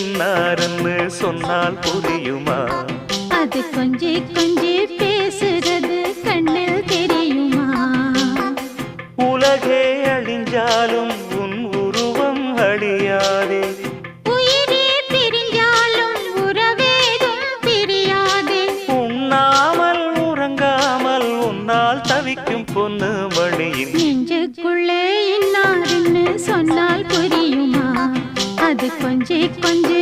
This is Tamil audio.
இன்னாருன்னு சொன்னால் புரியுமா? அது கொஞ்சி கொஞ்சி பேசுறது கண்ணில் தெரியுமா? உலகே அழிஞ்சாலும் உன் உருவம் அழியாதே. உயிரே பிரிஞ்சாலும் உறவேதும் பிரியாதே. உண்ணாமல் உறங்காமல் உன்னால் தவிக்கும் பொண்ணு மணியின் நெஞ்சுக்குள்ளே இன்னாருன்னு சொன்னால் புரியுமா? அது கொஞ்சி கொஞ்சி